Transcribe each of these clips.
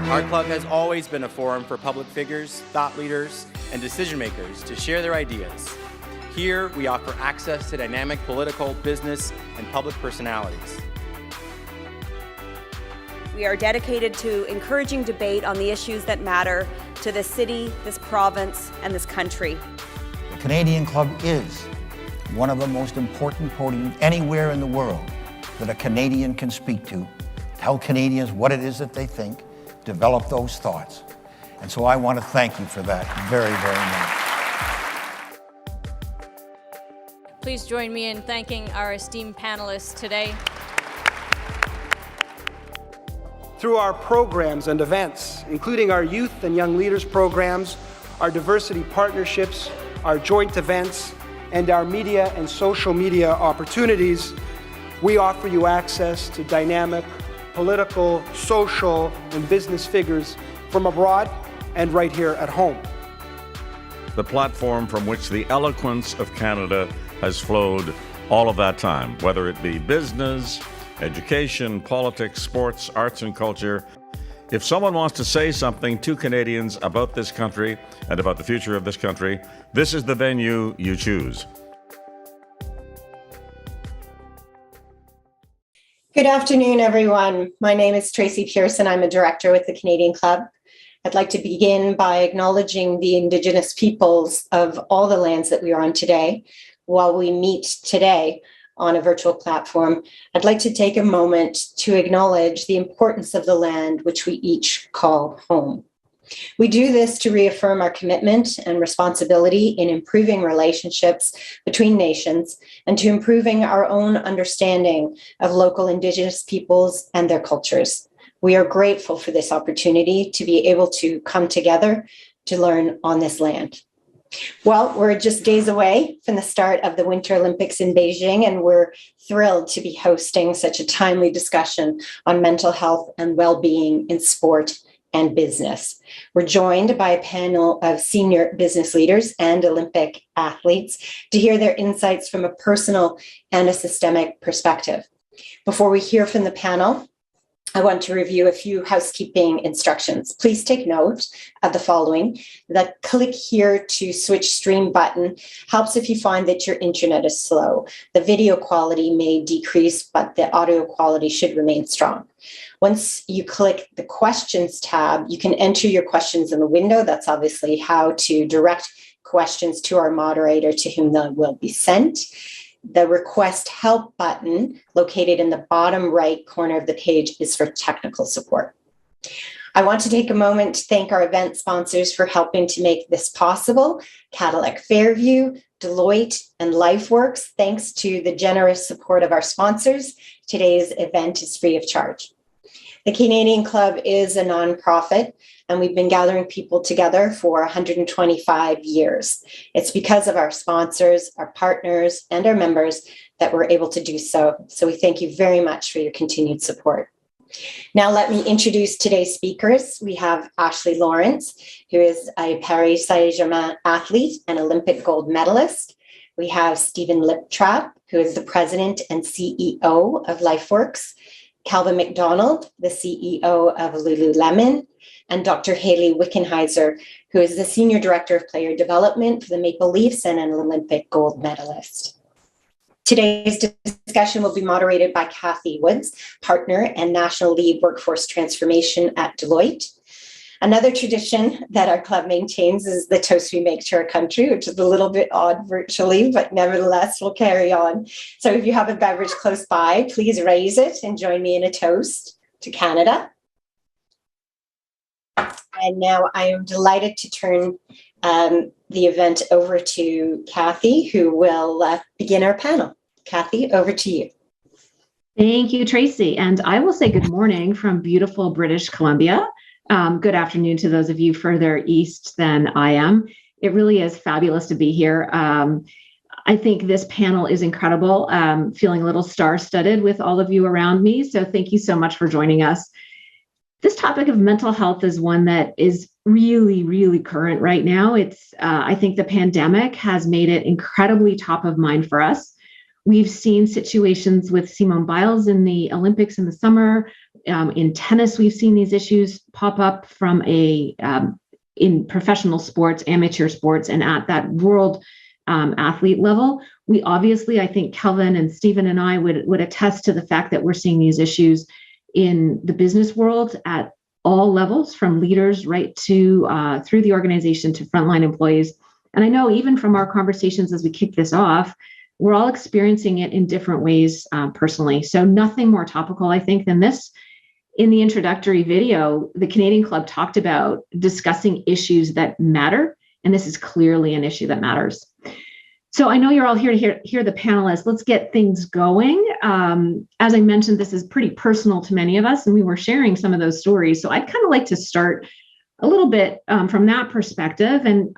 Our club has always been a forum for public figures, thought leaders, and decision makers to share their ideas. Here, we offer access to dynamic political, business, and public personalities. We are dedicated to encouraging debate on the issues that matter to this city, this province, and this country. The Canadian Club is one of the most important podiums anywhere in the world that a Canadian can speak to, tell Canadians what it is that they think, develop those thoughts. And so I want to thank you for that very, very much. Please join me in thanking our esteemed panelists today. Through our programs and events, including our youth and young leaders programs, our diversity partnerships, our joint events, and our media and social media opportunities, we offer you access to dynamic political, social, and business figures from abroad and right here at home. The platform from which the eloquence of Canada has flowed all of that time, whether it be business, education, politics, sports, arts, and culture. If someone wants to say something to Canadians about this country and about the future of this country, this is the venue you choose. Good afternoon, everyone. My name is Tracy Pearson. I'm a director with the Canadian Club. I'd like to begin by acknowledging the Indigenous peoples of all the lands that we are on today. While we meet today on a virtual platform, I'd like to take a moment to acknowledge the importance of the land which we each call home. We do this to reaffirm our commitment and responsibility in improving relationships between nations and to improving our own understanding of local Indigenous peoples and their cultures. We are grateful for this opportunity to be able to come together to learn on this land. Well, we're just days away from the start of the Winter Olympics in Beijing, and we're thrilled to be hosting such a timely discussion on mental health and well-being in sport and business. We're joined by a panel of senior business leaders and Olympic athletes to hear their insights from a personal and a systemic perspective. Before we hear from the panel, I want to review a few housekeeping instructions. Please take note of the following. The click here to switch stream button helps if you find that your internet is slow. The video quality may decrease, but the audio quality should remain strong. Once you click the questions tab, you can enter your questions in the window. That's obviously how to direct questions to our moderator to whom they will be sent. The request help button located in the bottom right corner of the page is for technical support. I want to take a moment to thank our event sponsors for helping to make this possible: Cadillac Fairview, Deloitte, and LifeWorks. Thanks to the generous support of our sponsors, today's event is free of charge. The Canadian Club is a nonprofit, and we've been gathering people together for 125 years. It's because of our sponsors, our partners, and our members that we're able to do so. So we thank you very much for your continued support. Now let me introduce today's speakers. We have Ashley Lawrence, who is a Paris Saint-Germain athlete and Olympic gold medalist. We have Stephen Liptrap, who is the president and CEO of LifeWorks. Calvin McDonald, the CEO of Lululemon, and Dr. Hayley Wickenheiser, who is the Senior Director of Player Development for the Maple Leafs and an Olympic gold medalist. Today's discussion will be moderated by Kathy Woods, partner and National Lead Workforce Transformation at Deloitte. Another tradition that our club maintains is the toast we make to our country, which is a little bit odd virtually, but nevertheless we'll carry on. So if you have a beverage close by, please raise it and join me in a toast to Canada. And now I am delighted to turn the event over to Kathy, who will begin our panel. Kathy, over to you. Thank you, Tracy. And I will say good morning from beautiful British Columbia. Good afternoon to those of you further east than I am. It really is fabulous to be here. I think this panel is incredible. Feeling a little star-studded with all of you around me. So thank you so much for joining us. This topic of mental health is one that is really, really current right now. I think the pandemic has made it incredibly top of mind for us. We've seen situations with Simone Biles in the Olympics in the summer. In tennis, we've seen these issues pop up from in professional sports, amateur sports, and at that world athlete level. We obviously, I think Calvin and Stephen and I would attest to the fact that we're seeing these issues in the business world at all levels, from leaders right to through the organization to frontline employees. And I know even from our conversations as we kick this off, we're all experiencing it in different ways personally. So nothing more topical, I think, than this. In the introductory video, the Canadian Club talked about discussing issues that matter, and this is clearly an issue that matters. So I know you're all here to hear the panelists. Let's get things going. As I mentioned, this is pretty personal to many of us, and we were sharing some of those stories. So I'd kind of like to start a little bit from that perspective and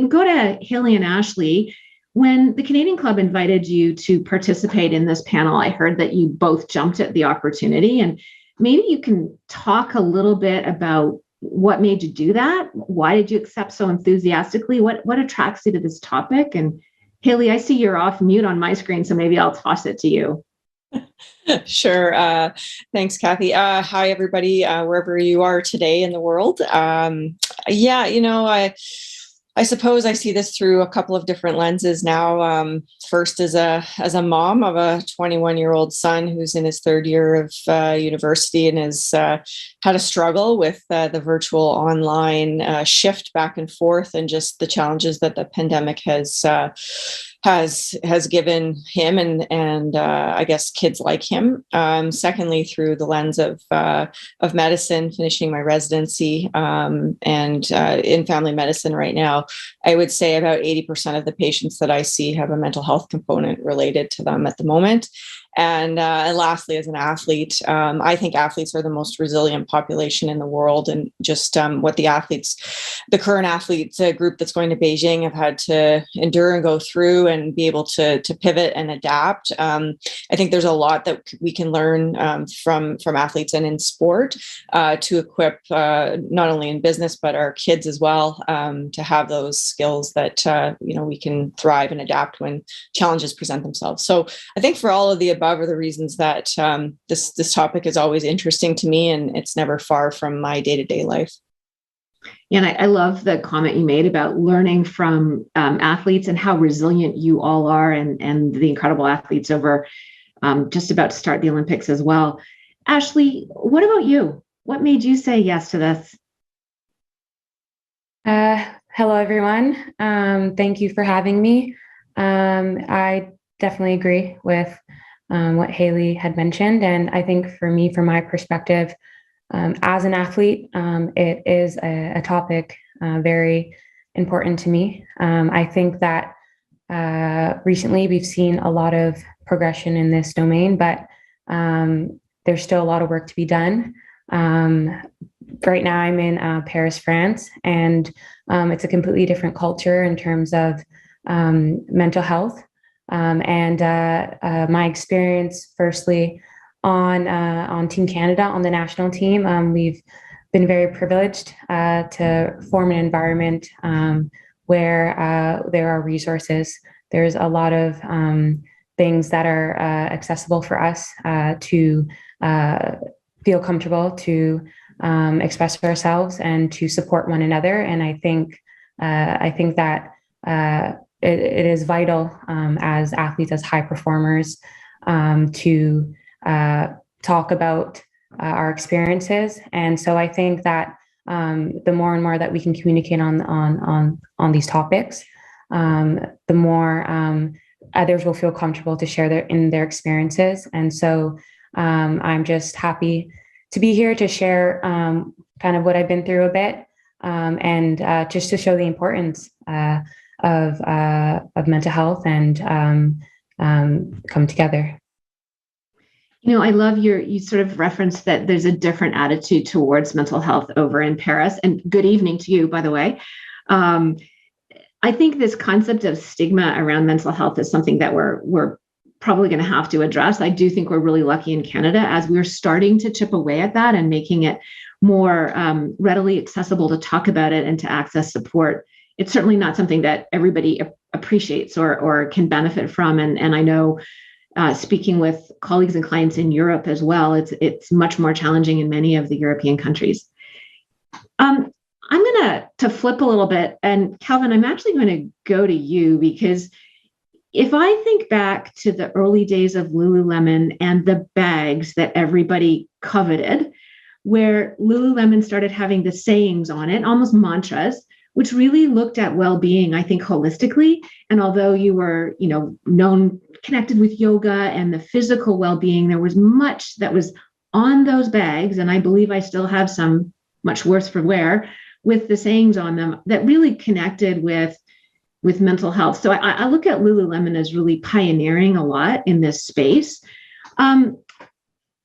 go to Hayley and Ashley. When the Canadian Club invited you to participate in this panel, I heard that you both jumped at the opportunity, and maybe you can talk a little bit about what made you do that. Why did you accept so enthusiastically? What attracts you to this topic? And Hayley, I see you're off mute on my screen, so maybe I'll toss it to you. Sure. Thanks, Kathy. Hi, everybody, wherever you are today in the world. I suppose I see this through a couple of different lenses now. First, as a mom of a 21-year-old son who's in his third year of university and has had a struggle with the virtual online shift back and forth, and just the challenges that the pandemic has given him and I guess kids like him. Secondly, through the lens of medicine, finishing my residency and in family medicine right now, I would say about 80% of the patients that I see have a mental health component related to them at the moment. And lastly, as an athlete, I think athletes are the most resilient population in the world, and just what the current athletes group that's going to Beijing have had to endure and go through and be able to pivot and adapt. I think there's a lot that we can learn from athletes and in sport to equip not only in business but our kids as well to have those skills that we can thrive and adapt when challenges present themselves. So I think for all of the above are the reasons that this topic is always interesting to me, and it's never far from my day-to-day life. And I love the comment you made about learning from athletes and how resilient you all are, and the incredible athletes over just about to start the Olympics as well. Ashley, what about you? What made you say yes to this? Hello, everyone. Thank you for having me. I definitely agree with what Hayley had mentioned. And I think for me, from my perspective, as an athlete, it is a topic very important to me. I think that recently we've seen a lot of progression in this domain, but there's still a lot of work to be done. Right now I'm in Paris, France, and it's a completely different culture in terms of mental health. And my experience, firstly, on Team Canada, on the national team, we've been very privileged to form an environment where there are resources. There's a lot of things that are accessible for us to feel comfortable to express ourselves and to support one another. And I think that it is vital as athletes, as high performers, to talk about our experiences. And so I think that the more and more that we can communicate on these topics, the more others will feel comfortable to share their experiences. And so I'm just happy to be here to share kind of what I've been through a bit, and just to show the importance of mental health and come together. You know, I love you sort of referenced that there's a different attitude towards mental health over in Paris. And good evening to you, by the way. I think this concept of stigma around mental health is something that we're probably going to have to address. I do think we're really lucky in Canada as we're starting to chip away at that and making it more readily accessible to talk about it and to access support. It's certainly not something that everybody appreciates or can benefit from. And I know speaking with colleagues and clients in Europe as well, it's much more challenging in many of the European countries. I'm going to flip a little bit, and Calvin, I'm actually going to go to you, because if I think back to the early days of Lululemon and the bags that everybody coveted, where Lululemon started having the sayings on it, almost mantras, which really looked at well-being, I think, holistically. And although you were, connected with yoga and the physical well-being, there was much that was on those bags, and I believe I still have some much worse for wear, with the sayings on them that really connected with mental health. So I look at Lululemon as really pioneering a lot in this space.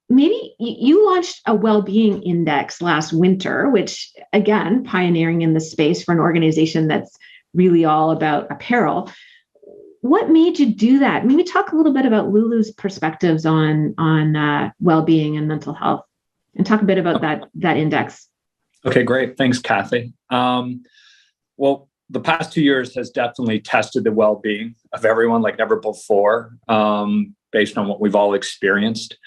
Maybe you launched a well-being index last winter, which, again, pioneering in the space for an organization that's really all about apparel. What made you do that? Maybe talk a little bit about Lulu's perspectives on well-being and mental health, and talk a bit about that index. Okay, great. Thanks, Kathy. Well, the past 2 years has definitely tested the well-being of everyone like never before, based on what we've all experienced.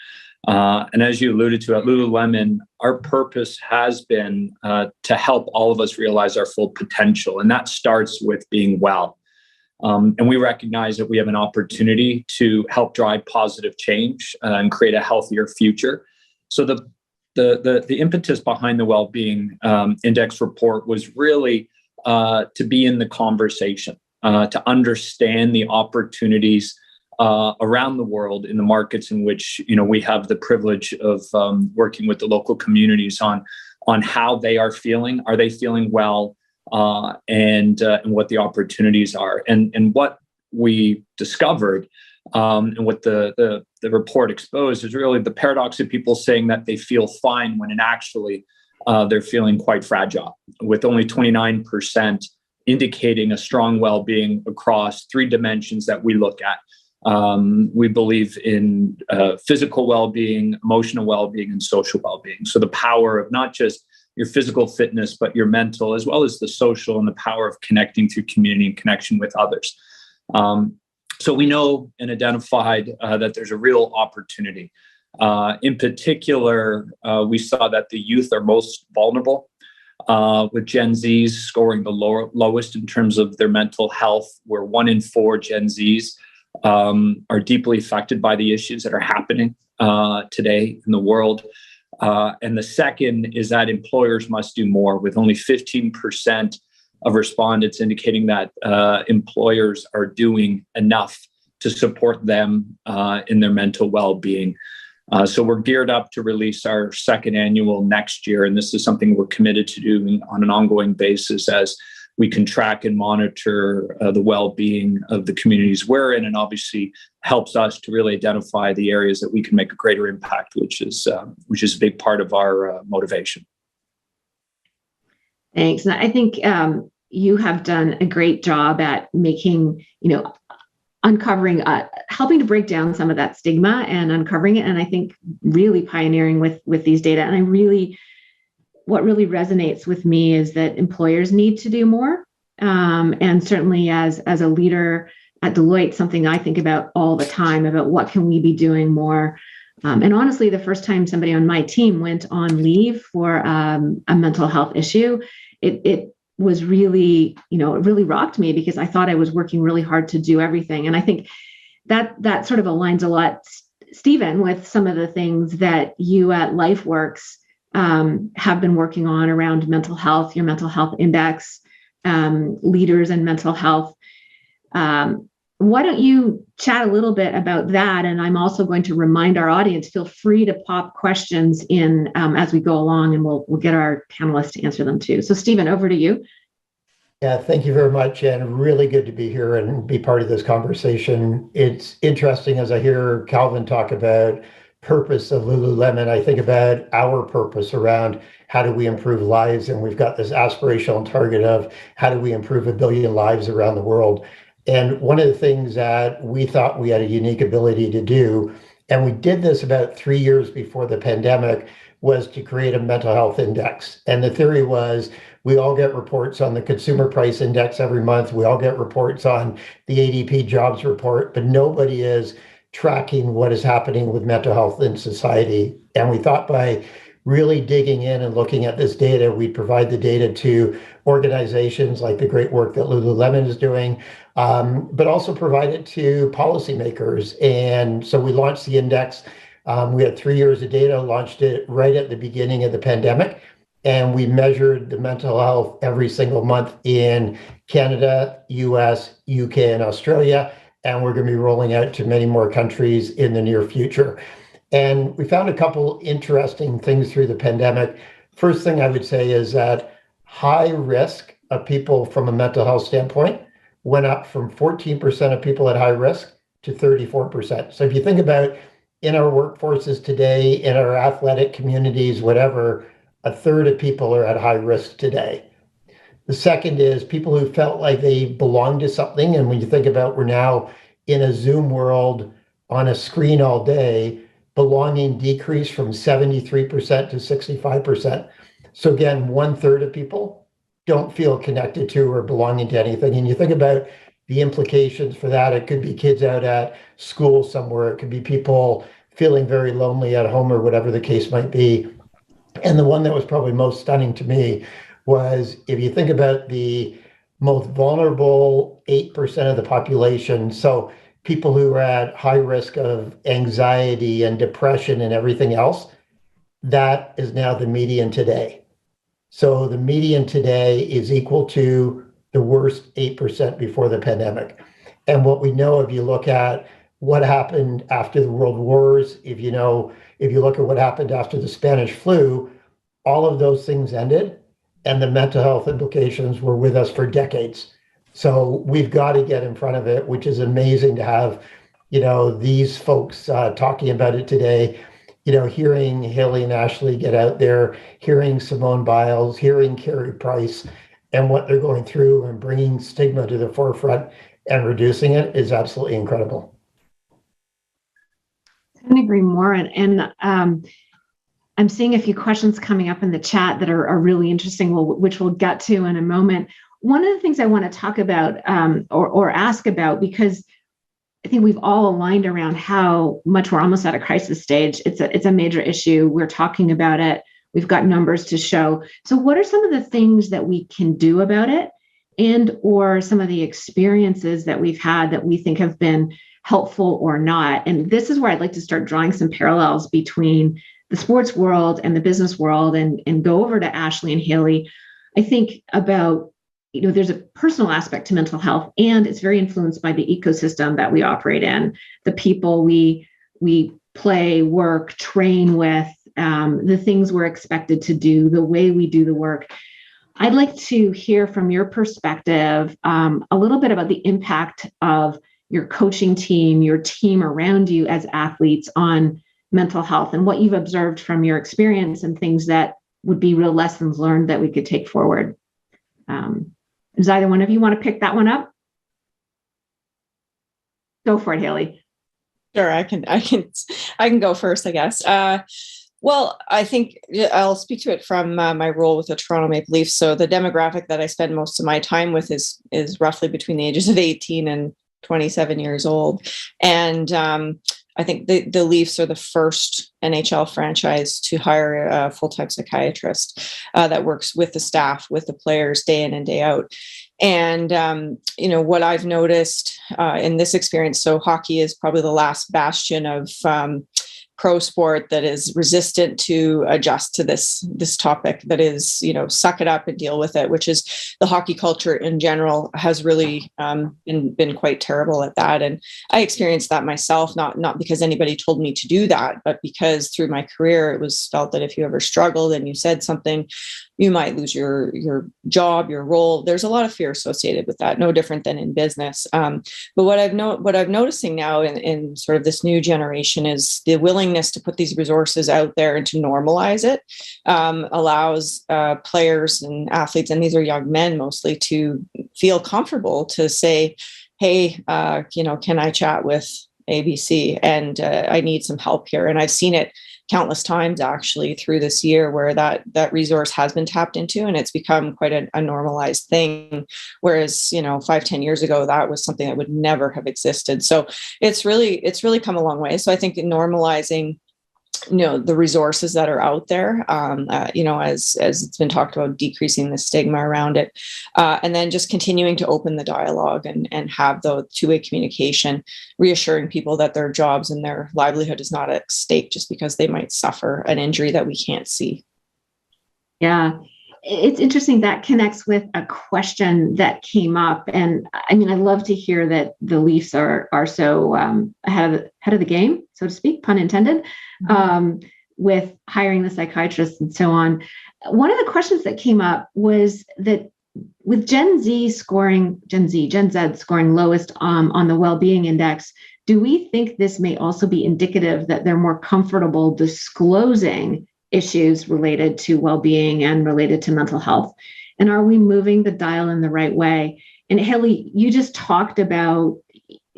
And as you alluded to at Lululemon, our purpose has been to help all of us realize our full potential. And that starts with being well. And we recognize that we have an opportunity to help drive positive change and create a healthier future. So the impetus behind the Wellbeing Index report was really to be in the conversation, to understand the opportunities around the world in the markets in which we have the privilege of working with the local communities on how they are feeling. Are they feeling well? And what the opportunities are, and what we discovered, and what the report exposed is really the paradox of people saying that they feel fine when actually they're feeling quite fragile, with only 29% indicating a strong well-being across 3 dimensions that we look at. We believe in physical well-being, emotional well-being, and social well-being. So the power of not just your physical fitness, but your mental, as well as the social, and the power of connecting through community and connection with others. So we know and identified that there's a real opportunity. In particular, we saw that the youth are most vulnerable, with Gen Zs scoring the lowest in terms of their mental health, where 1 in 4 Gen Zs are deeply affected by the issues that are happening today in the world. And the second is that employers must do more, with only 15% of respondents indicating that employers are doing enough to support them in their mental well-being. So we're geared up to release our 2nd annual next year, and this is something we're committed to doing on an ongoing basis as we can track and monitor the well-being of the communities we're in, and obviously helps us to really identify the areas that we can make a greater impact, which is a big part of our motivation. Thanks. And I think you have done a great job at making, uncovering, helping to break down some of that stigma and uncovering it. And I think really pioneering with these data. And what really resonates with me is that employers need to do more. And certainly as a leader at Deloitte, something I think about all the time, about what can we be doing more. And honestly, the first time somebody on my team went on leave for a mental health issue, it was really, it really rocked me, because I thought I was working really hard to do everything. And I think that sort of aligns a lot, Stephen, with some of the things that you at LifeWorks have been working on around mental health, your mental health index, leaders and mental health. Why don't you chat a little bit about that? And I'm also going to remind our audience, feel free to pop questions in as we go along, and we'll get our panelists to answer them too. So Stephen, over to you. Yeah, thank you very much. And really good to be here and be part of this conversation. It's interesting as I hear Calvin talk about purpose of Lululemon, I think about our purpose around how do we improve lives. And we've got this aspirational target of how do we improve 1 billion lives around the world. And one of the things that we thought we had a unique ability to do, and we did this about 3 years before the pandemic, was to create a mental health index. And the theory was we all get reports on the consumer price index every month. We all get reports on the ADP jobs report, but nobody is tracking what is happening with mental health in society. And we thought by really digging in and looking at this data, we'd provide the data to organizations like the great work that Lululemon is doing, but also provide it to policymakers. And so we launched the index. We had 3 years of data, launched it right at the beginning of the pandemic. And we measured the mental health every single month in Canada, US, UK, and Australia. And we're going to be rolling out to many more countries in the near future. And we found a couple interesting things through the pandemic. First thing I would say is that high risk of people from a mental health standpoint went up from 14% of people at high risk to 34%. So if you think about in our workforces today, in our athletic communities, whatever, a third of people are at high risk today. The second is people who felt like they belonged to something. And when you think about we're now in a Zoom world on a screen all day, belonging decreased from 73% to 65%. So again, 1/3 of people don't feel connected to or belonging to anything. And you think about the implications for that. It could be kids out at school somewhere. It could be people feeling very lonely at home or whatever the case might be. And the one that was probably most stunning to me was if you think about the most vulnerable 8% of the population, so people who are at high risk of anxiety and depression and everything else, that is now the median today. So the median today is equal to the worst 8% before the pandemic. And what we know, if you look at what happened after the world wars, if you look at what happened after the Spanish flu, all of those things ended and the mental health implications were with us for decades. So we've got to get in front of it, which is amazing to have, these folks talking about it today, hearing Hayley and Ashley get out there, hearing Simone Biles, hearing Carey Price and what they're going through and bringing stigma to the forefront and reducing it is absolutely incredible. I couldn't agree more. And I'm seeing a few questions coming up in the chat that are really interesting, which we'll get to in a moment. One of the things I want to talk about or ask about, because I think we've all aligned around how much we're almost at a crisis stage. It's a major issue. We're talking about it. We've got numbers to show. So what are some of the things that we can do about it, and or some of the experiences that we've had that we think have been helpful or not? And this is where I'd like to start drawing some parallels between the sports world and the business world and go over to Ashley and Hayley. I think about, there's a personal aspect to mental health, and it's very influenced by the ecosystem that we operate in, the people we play, work, train with, the things we're expected to do, the way we do the work. I'd like to hear from your perspective a little bit about the impact of your coaching team, your team around you as athletes on mental health and what you've observed from your experience and things that would be real lessons learned that we could take forward. Does either one of you want to pick that one up? Go for it, Hayley. Sure, I can go first, I guess. Well, I think I'll speak to it from my role with the Toronto Maple Leafs. So the demographic that I spend most of my time with is roughly between the ages of 18 and 27 years old. And I think the Leafs are the first NHL franchise to hire a full-time psychiatrist that works with the staff, with the players day in and day out. And, what I've noticed in this experience, so hockey is probably the last bastion of pro sport that is resistant to adjust to this topic, that is, suck it up and deal with it, which is the hockey culture in general has really been quite terrible at that. And I experienced that myself, not because anybody told me to do that, but because through my career, it was felt that if you ever struggled and you said something, you might lose your job, your role. There's a lot of fear associated with that, no different than in business. But what I'm noticing now in sort of this new generation is the willingness to put these resources out there and to normalize it allows players and athletes, and these are young men mostly, to feel comfortable to say, hey, can I chat with ABC? And I need some help here. And I've seen it countless times actually through this year where that resource has been tapped into, and it's become quite a normalized thing. Whereas, 5-10 years ago, that was something that would never have existed. So it's really come a long way. So I think normalizing the resources that are out there, as it's been talked about, decreasing the stigma around it, and then just continuing to open the dialogue and have the two-way communication, reassuring people that their jobs and their livelihood is not at stake just because they might suffer an injury that we can't see. Yeah. It's interesting that connects with a question that came up. And I mean, I love to hear that the Leafs are so ahead of the game, so to speak, pun intended, with hiring the psychiatrists and so on. One of the questions that came up was that with Gen Z scoring lowest on the well-being index, do we think this may also be indicative that they're more comfortable disclosing issues related to well-being and related to mental health? And are we moving the dial in the right way? And Hayley, you just talked about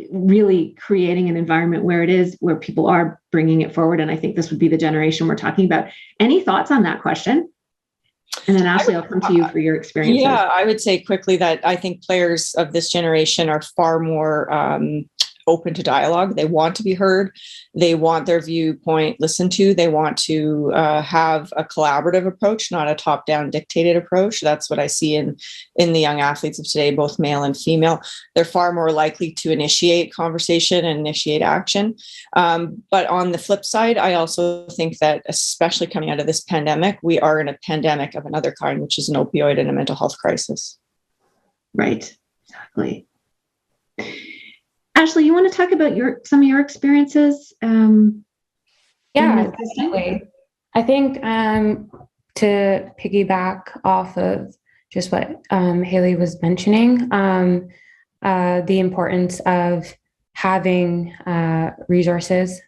really creating an environment where people are bringing it forward. And I think this would be the generation we're talking about. Any thoughts on that question? And then Ashley, I'll come to you for your experiences. Yeah, I would say quickly that I think players of this generation are far more open to dialogue. They want to be heard. They want their viewpoint listened to. They want to have a collaborative approach, not a top-down dictated approach. That's what I see in the young athletes of today, both male and female. They're far more likely to initiate conversation and initiate action. But on the flip side, I also think that, especially coming out of this pandemic, we are in a pandemic of another kind, which is an opioid and a mental health crisis. Right, exactly. Ashley, you want to talk about some of your experiences? Yeah, definitely. I think to piggyback off of just what Hayley was mentioning, the importance of having resources.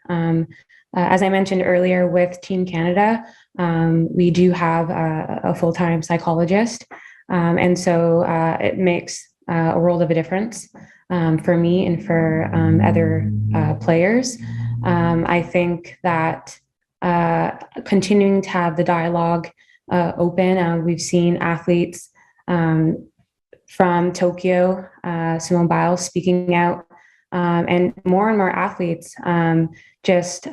As I mentioned earlier with Team Canada, we do have a full-time psychologist. And so it makes a world of a difference for me and for other players. I think that continuing to have the dialogue open, we've seen athletes from Tokyo, Simone Biles speaking out, and more athletes just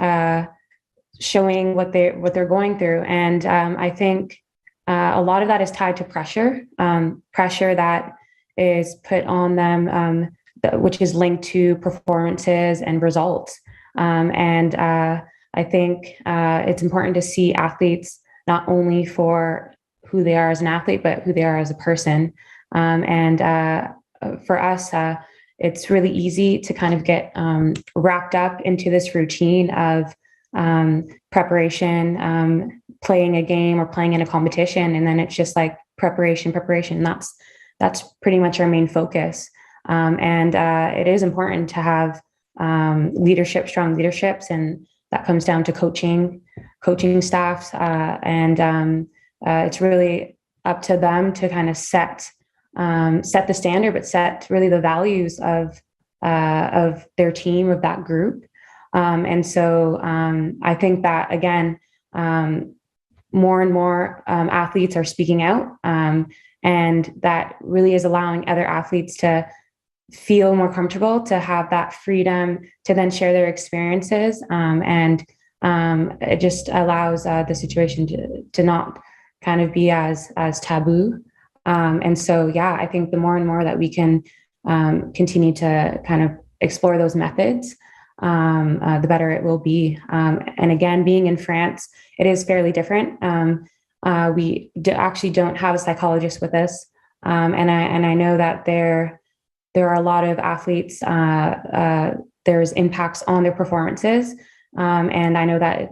showing what they're going through. And I think a lot of that is tied to pressure that is put on them, which is linked to performances and results. And I think it's important to see athletes not only for who they are as an athlete, but who they are as a person. And for us, it's really easy to kind of get wrapped up into this routine of preparation, playing a game or playing in a competition. And then it's just like preparation. That's pretty much our main focus. And it is important to have strong leaderships, and that comes down to coaching staffs. And it's really up to them to kind of set the standard, but set really the values of their team, of that group. And so I think that, again, more and more athletes are speaking out, and that really is allowing other athletes to feel more comfortable, to have that freedom to then share their experiences. And it just allows the situation to not kind of be as taboo. And so, yeah, I think the more and more that we can continue to kind of explore those methods, the better it will be. And again, being in France, it is fairly different. We actually don't have a psychologist with us. And I know that there are a lot of athletes, there's impacts on their performances. And I know that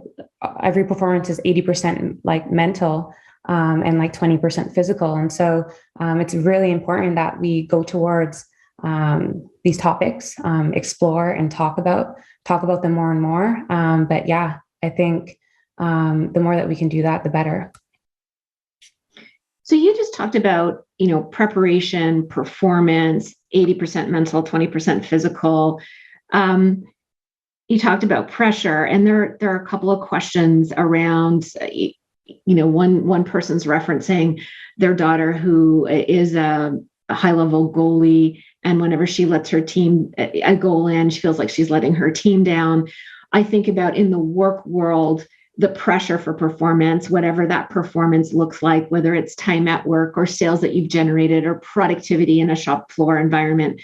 every performance is 80% like mental, and like 20% physical. And so it's really important that we go towards these topics, explore and talk about them more and more. But yeah, I think the more that we can do that, the better. So you just talked about, preparation, performance, 80% mental, 20% physical. you talked about pressure, and there are a couple of questions around, one person's referencing their daughter who is a high-level goalie, and whenever she lets her team a goal in, she feels like she's letting her team down. I think about in the work world, the pressure for performance, whatever that performance looks like, whether it's time at work or sales that you've generated or productivity in a shop floor environment.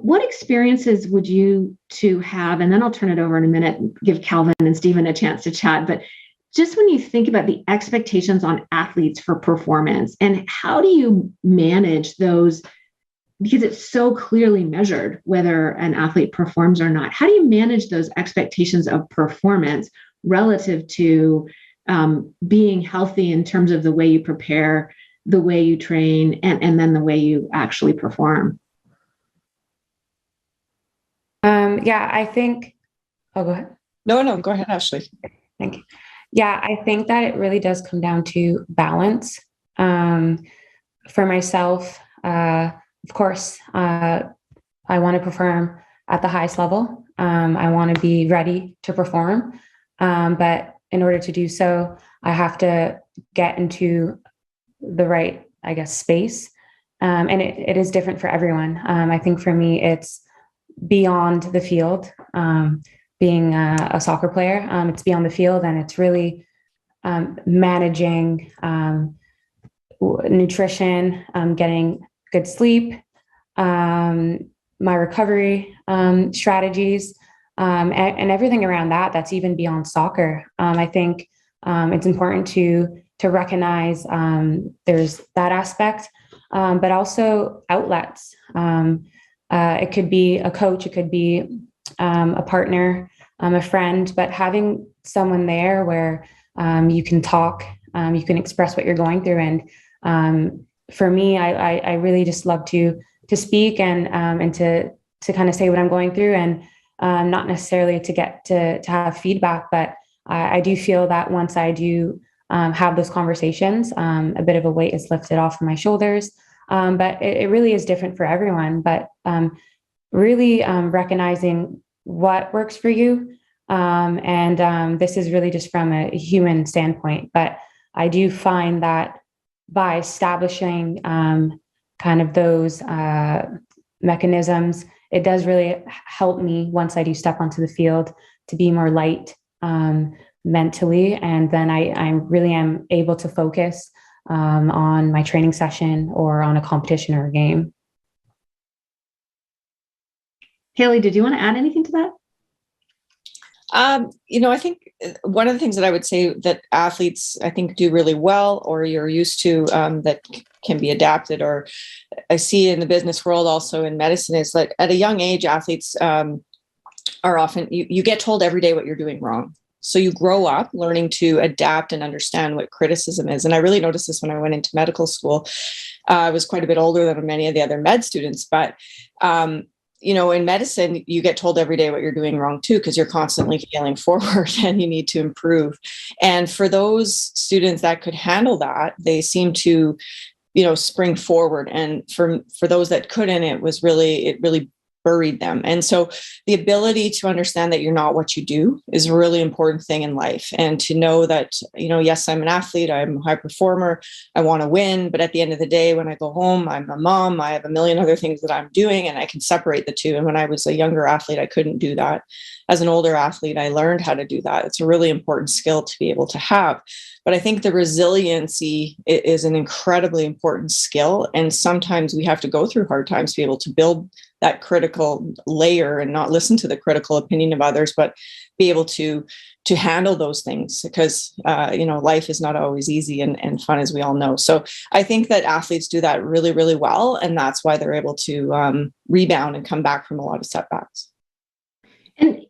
What experiences would you two have? And then I'll turn it over in a minute and give Calvin and Stephen a chance to chat. But just when you think about the expectations on athletes for performance, and how do you manage those? Because it's so clearly measured whether an athlete performs or not. How do you manage those expectations of performance relative to being healthy in terms of the way you prepare, the way you train, and then the way you actually perform? I think, go ahead. No, go ahead, Ashley. Thank you. Yeah, I think that it really does come down to balance. For myself, of course, I want to perform at the highest level. I want to be ready to perform. But in order to do so, I have to get into the right, space. And it is different for everyone. I think for me, it's beyond the field. Being a soccer player, it's beyond the field, and it's really managing nutrition, getting good sleep, my recovery strategies, and everything around that. That's even beyond soccer. I think it's important to recognize there's that aspect, but also outlets. It could be a coach, it could be a partner, a friend, but having someone there where you can talk, you can express what you're going through. And for me, I really just love to speak and to kind of say what I'm going through, and not necessarily to get to have feedback, but I do feel that once I do have those conversations, a bit of a weight is lifted off of my shoulders. But it really is different for everyone. But really recognizing what works for you. And this is really just from a human standpoint. But I do find that by establishing kind of those mechanisms, it does really help me once I do step onto the field to be more light mentally. And then I really am able to focus on my training session or on a competition or a game. Hayley, did you want to add anything to that? I think one of the things that I would say that athletes, I think, do really well, or you're used to, that can be adapted, or I see in the business world, also in medicine, is that at a young age, athletes are often, you get told every day what you're doing wrong. So you grow up learning to adapt and understand what criticism is. And I really noticed this when I went into medical school. I was quite a bit older than many of the other med students, but in medicine, you get told every day what you're doing wrong too, because you're constantly failing forward and you need to improve. And for those students that could handle that, they seem to, spring forward. And for those that couldn't, it really buried them. And so the ability to understand that you're not what you do is a really important thing in life. And to know that, yes, I'm an athlete, I'm a high performer, I want to win. But at the end of the day, when I go home, I'm a mom, I have a million other things that I'm doing, and I can separate the two. And when I was a younger athlete, I couldn't do that. As an older athlete, I learned how to do that. It's a really important skill to be able to have. But I think the resiliency is an incredibly important skill. And sometimes we have to go through hard times to be able to build that critical layer and not listen to the critical opinion of others, but be able to handle those things, because, life is not always easy and fun, as we all know. So I think that athletes do that really, really well. And that's why they're able to rebound and come back from a lot of setbacks. And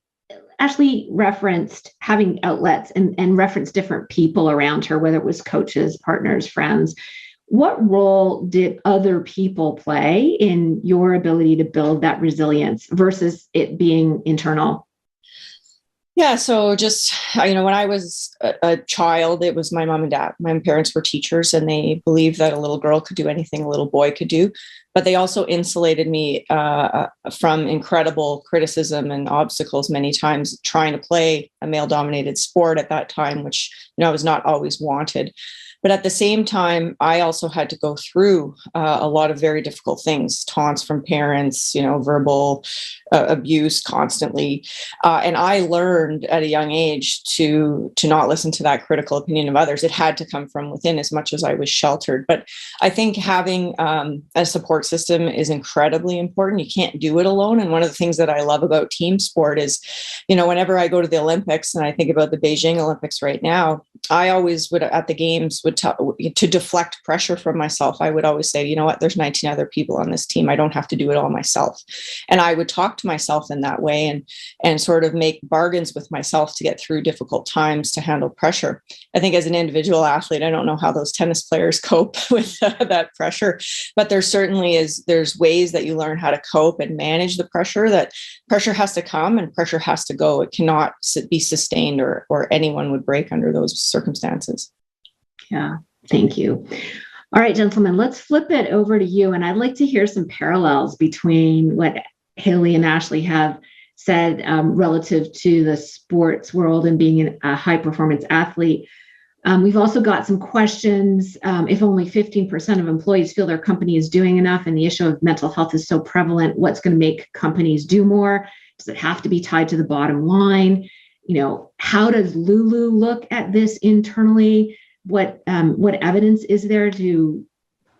Ashley referenced having outlets and referenced different people around her, whether it was coaches, partners, friends. What role did other people play in your ability to build that resilience versus it being internal? Yeah, so just, when I was a child, it was my mom and dad. My parents were teachers, and they believed that a little girl could do anything a little boy could do. But they also insulated me from incredible criticism and obstacles many times trying to play a male-dominated sport at that time, which, was not always wanted. But at the same time, I also had to go through a lot of very difficult things, taunts from parents, verbal abuse constantly. And I learned at a young age to not listen to that critical opinion of others. It had to come from within as much as I was sheltered. But I think having a support system is incredibly important. You can't do it alone. And one of the things that I love about team sport is, whenever I go to the Olympics and I think about the Beijing Olympics right now, I always would at the games to deflect pressure from myself. I would always say, there's 19 other people on this team. I don't have to do it all myself. And I would talk to myself in that way and sort of make bargains with myself to get through difficult times, to handle pressure. I think as an individual athlete, I don't know how those tennis players cope with that pressure, but there's ways that you learn how to cope and manage the pressure. That pressure has to come and pressure has to go. It cannot be sustained or anyone would break under those circumstances. Yeah, thank you. All right, gentlemen, let's flip it over to you. And I'd like to hear some parallels between what Hayley and Ashley have said relative to the sports world and being a high performance athlete. We've also got some questions. If only 15% of employees feel their company is doing enough and the issue of mental health is so prevalent, what's going to make companies do more? Does it have to be tied to the bottom line? How does Lulu look at this internally? What evidence is there to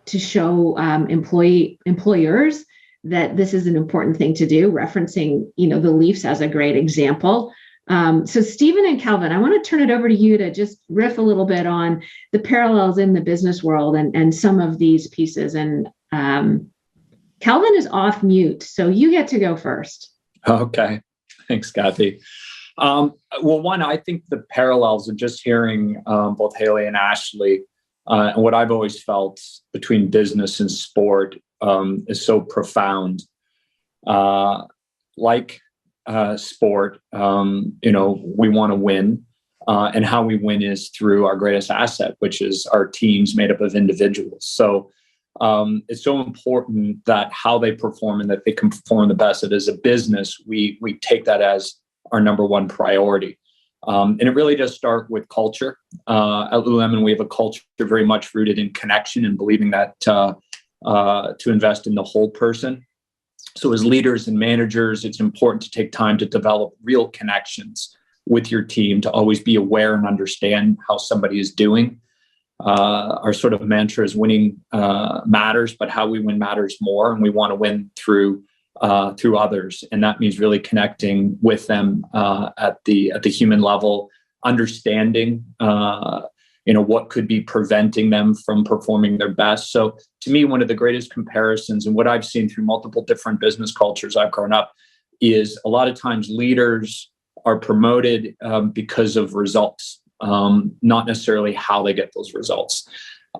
show employers that this is an important thing to do? Referencing, the Leafs as a great example. So Stephen and Calvin, I want to turn it over to you to just riff a little bit on the parallels in the business world and some of these pieces. And Calvin is off mute, so you get to go first. Okay, thanks, Kathy. Well, one, I think the parallels of just hearing both Hayley and Ashley and what I've always felt between business and sport is so profound. Like sport, we want to win, and how we win is through our greatest asset, which is our teams made up of individuals. So it's so important that how they perform and that they can perform the best. That as a business, we take that as our number one priority. And it really does start with culture. At Lululemon, we have a culture very much rooted in connection and believing that to invest in the whole person. So as leaders and managers, it's important to take time to develop real connections with your team, to always be aware and understand how somebody is doing. Our sort of mantra is winning matters, but how we win matters more. And we want to win through others. And that means really connecting with them at the human level, understanding what could be preventing them from performing their best. So to me, one of the greatest comparisons and what I've seen through multiple different business cultures I've grown up is a lot of times leaders are promoted because of results, not necessarily how they get those results.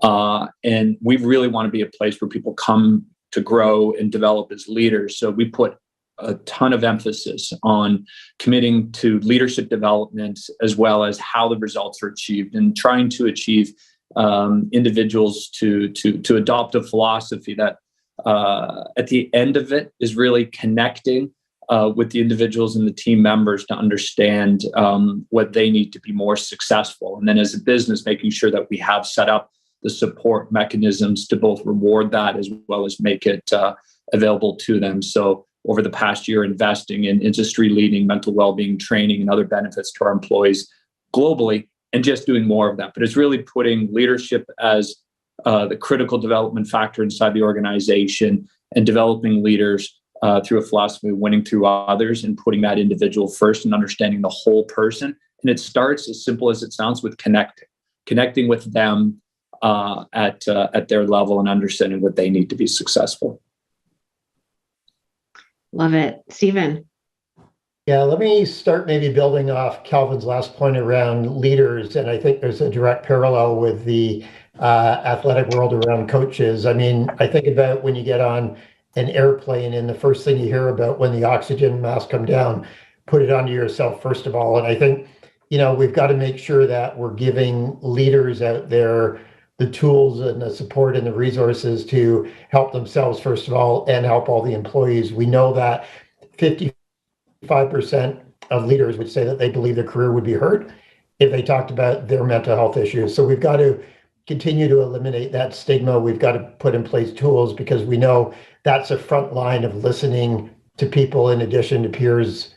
And we really want to be a place where people come to grow and develop as leaders. So we put a ton of emphasis on committing to leadership development as well as how the results are achieved, and trying to achieve individuals to adopt a philosophy that at the end of it is really connecting with the individuals and the team members to understand what they need to be more successful. And then as a business, making sure that we have set up the support mechanisms to both reward that as well as make it available to them. So over the past year, investing in industry-leading mental well-being training and other benefits to our employees globally, and just doing more of that. But it's really putting leadership as the critical development factor inside the organization, and developing leaders through a philosophy of winning through others and putting that individual first and understanding the whole person. And it starts, as simple as it sounds, with connecting with them at their level and understanding what they need to be successful. Love it. Stephen. Yeah, let me start maybe building off Calvin's last point around leaders. And I think there's a direct parallel with the athletic world around coaches. I mean, I think about when you get on an airplane and the first thing you hear about when the oxygen masks come down, put it onto yourself first of all. And I think, we've got to make sure that we're giving leaders out there the tools and the support and the resources to help themselves first of all, and help all the employees. We know that 55% of leaders would say that they believe their career would be hurt if they talked about their mental health issues. So we've got to continue to eliminate that stigma. We've got to put in place tools, because we know that's a front line of listening to people in addition to peers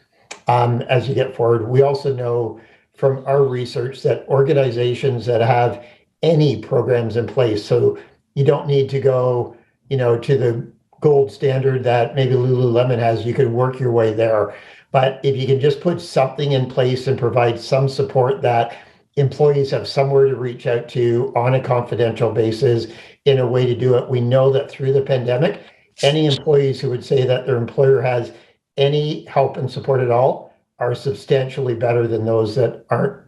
as you get forward. We also know from our research that organizations that have any programs in place, so you don't need to go, to the gold standard that maybe Lululemon has, you can work your way there. But if you can just put something in place and provide some support that employees have somewhere to reach out to on a confidential basis in a way to do it, we know that through the pandemic, any employees who would say that their employer has any help and support at all are substantially better than those that aren't.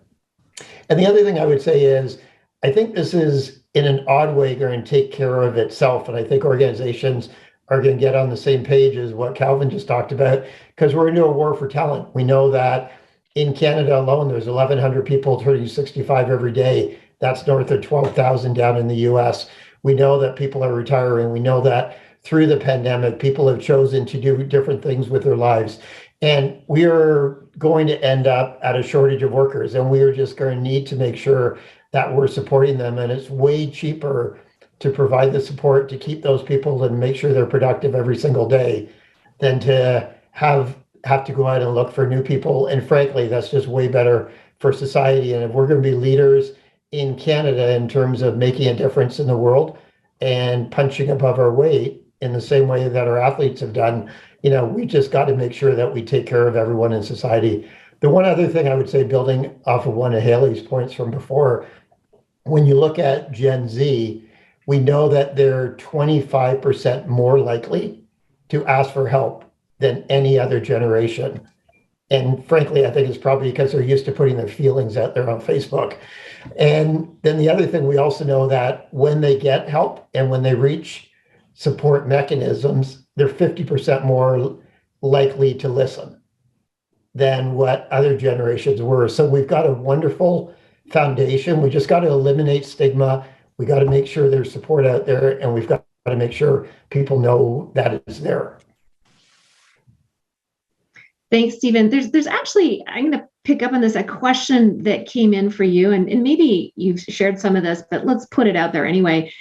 And the other thing I would say is, I think this is in an odd way going to take care of itself. And I think organizations are going to get on the same page as what Calvin just talked about, because we're into a war for talent. We know that in Canada alone, there's 1,100 people turning 65 every day. That's north of 12,000 down in the US. We know that people are retiring. We know that through the pandemic, people have chosen to do different things with their lives. And we are going to end up at a shortage of workers. And we are just going to need to make sure that we're supporting them. And it's way cheaper to provide the support to keep those people and make sure they're productive every single day than to have to go out and look for new people. And frankly, that's just way better for society. And if we're going to be leaders in Canada in terms of making a difference in the world and punching above our weight in the same way that our athletes have done, we just got to make sure that we take care of everyone in society. The one other thing I would say, building off of one of Hayley's points from before, when you look at Gen Z, we know that they're 25% more likely to ask for help than any other generation. And frankly, I think it's probably because they're used to putting their feelings out there on Facebook. And then the other thing, we also know that when they get help and when they reach support mechanisms, they're 50% more likely to listen than what other generations were. So we've got a wonderful foundation. We just got to eliminate stigma. We got to make sure there's support out there, and we've got to make sure people know that it's there. Thanks, Stephen. There's actually, I'm going to pick up on this, a question that came in for you, and maybe you've shared some of this, but let's put it out there anyway.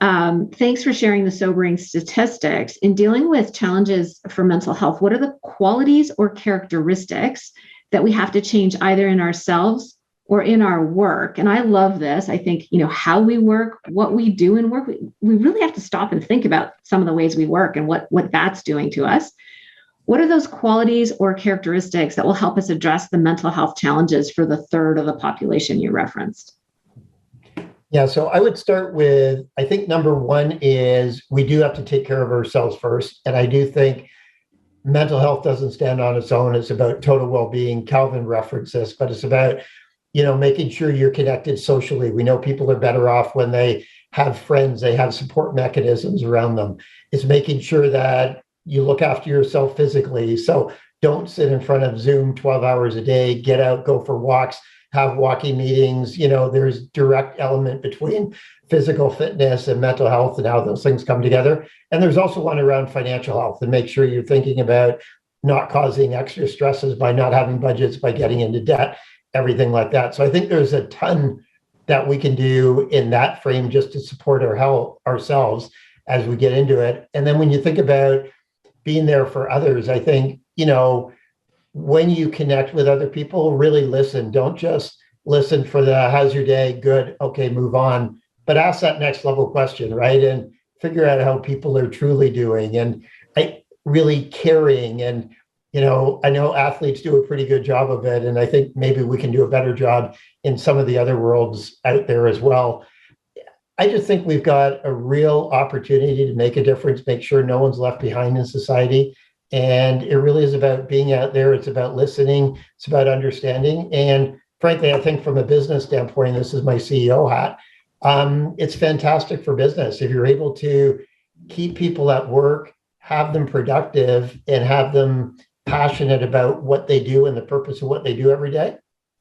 Thanks for sharing the sobering statistics. In dealing with challenges for mental health, what are the qualities or characteristics that we have to change either in ourselves or in our work? And I love this. I think, how we work, what we do in work, we really have to stop and think about some of the ways we work and what that's doing to us. What are those qualities or characteristics that will help us address the mental health challenges for the third of the population you referenced? Yeah, so I would start with, I think number one is we do have to take care of ourselves first. And I do think mental health doesn't stand on its own. It's about total well-being. Calvin referenced this, but it's about, making sure you're connected socially. We know people are better off when they have friends, they have support mechanisms around them. It's making sure that you look after yourself physically. So don't sit in front of Zoom 12 hours a day, get out, go for walks, have walking meetings. There's direct element between physical fitness and mental health and how those things come together. And there's also one around financial health, and make sure you're thinking about not causing extra stresses by not having budgets, by getting into debt, everything like that. So I think there's a ton that we can do in that frame just to support our health ourselves as we get into it. And then when you think about being there for others, I think, when you connect with other people, really listen. Don't just listen for the how's your day? Good. Okay, move on. But ask that next level question, right? And figure out how people are truly doing and really caring. And, I know athletes do a pretty good job of it. And I think maybe we can do a better job in some of the other worlds out there as well. I just think we've got a real opportunity to make a difference, make sure no one's left behind in society. And it really is about being out there. It's about listening. It's about understanding. And frankly, I think from a business standpoint, this is my CEO hat. It's fantastic for business. If you're able to keep people at work, have them productive, and have them passionate about what they do and the purpose of what they do every day,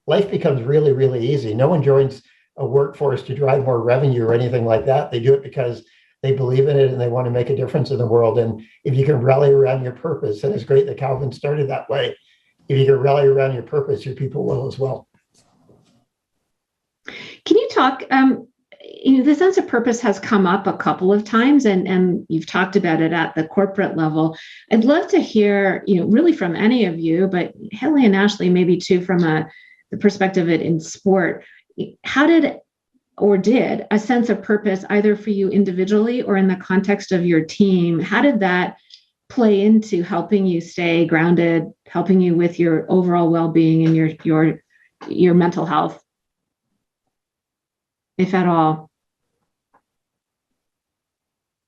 life becomes really, really easy. No one joins a workforce to drive more revenue or anything like that. They do it because they believe in it and they want to make a difference in the world. And if you can rally around your purpose, and it's great that Calvin started that way, if you can rally around your purpose, your people will as well. Can you talk, the sense of purpose has come up a couple of times, and you've talked about it at the corporate level. I'd love to hear, really from any of you, but Hayley and Ashley, maybe too, from the perspective of it in sport. How did a sense of purpose, either for you individually or in the context of your team, how did that play into helping you stay grounded, helping you with your overall well-being and your mental health, if at all?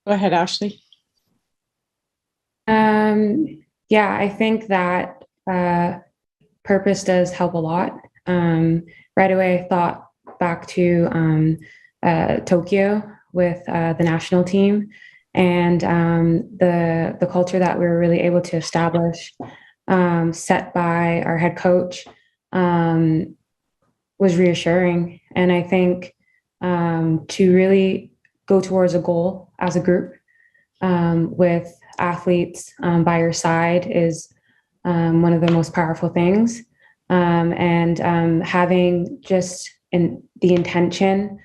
Go ahead, Ashley. Yeah, I think that purpose does help a lot. Right away, I thought back to Tokyo with the national team, and the culture that we were really able to establish, set by our head coach, was reassuring. And I think to really go towards a goal as a group with athletes by your side is one of the most powerful things. And having just the intention